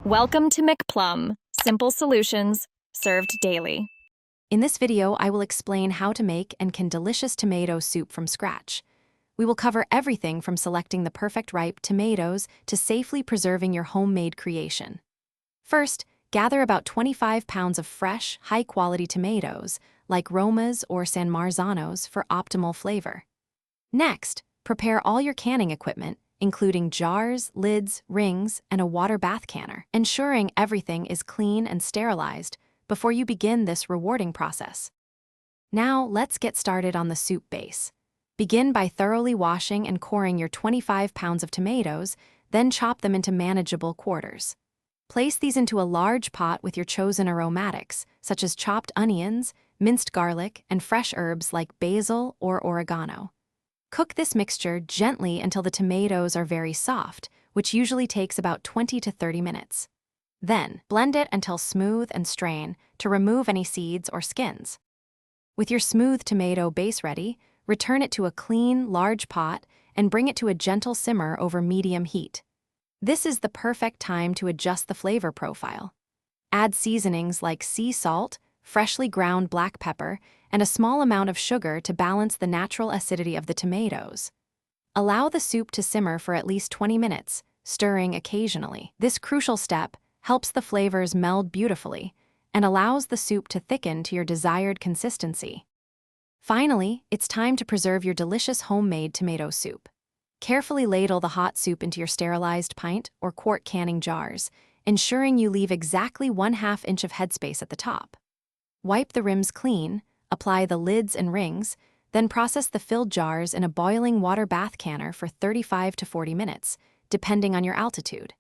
Welcome to McPlum, simple solutions served daily. In this video, I will explain how to make and can delicious tomato soup from scratch. We will cover everything from selecting the perfect ripe tomatoes to safely preserving your homemade creation. First, gather about 25 pounds of fresh, high-quality tomatoes, like Romas or San Marzanos, for optimal flavor. Next, prepare all your canning equipment, including jars, lids, rings, and a water bath canner, ensuring everything is clean and sterilized before you begin this rewarding process. Now, let's get started on the soup base. Begin by thoroughly washing and coring your 25 pounds of tomatoes, then chop them into manageable quarters. Place these into a large pot with your chosen aromatics, such as chopped onions, minced garlic, and fresh herbs like basil or oregano. Cook this mixture gently until the tomatoes are very soft, which usually takes about 20 to 30 minutes. Then, blend it until smooth and strain to remove any seeds or skins. With your smooth tomato base ready, return it to a clean, large pot and bring it to a gentle simmer over medium heat. This is the perfect time to adjust the flavor profile. Add seasonings like sea salt, freshly ground black pepper, and a small amount of sugar to balance the natural acidity of the tomatoes. Allow the soup to simmer for at least 20 minutes, stirring occasionally. This crucial step helps the flavors meld beautifully and allows the soup to thicken to your desired consistency. Finally, it's time to preserve your delicious homemade tomato soup. Carefully ladle the hot soup into your sterilized pint or quart canning jars, ensuring you leave exactly 1/2 inch of headspace at the top. Wipe the rims clean, apply the lids and rings, then process the filled jars in a boiling water bath canner for 35 to 40 minutes, depending on your altitude.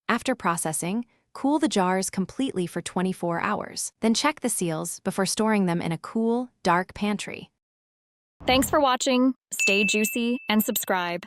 After processing, cool the jars completely for 24 hours. Then check the seals before storing them in a cool, dark pantry. Thanks for watching. Stay juicy and subscribe.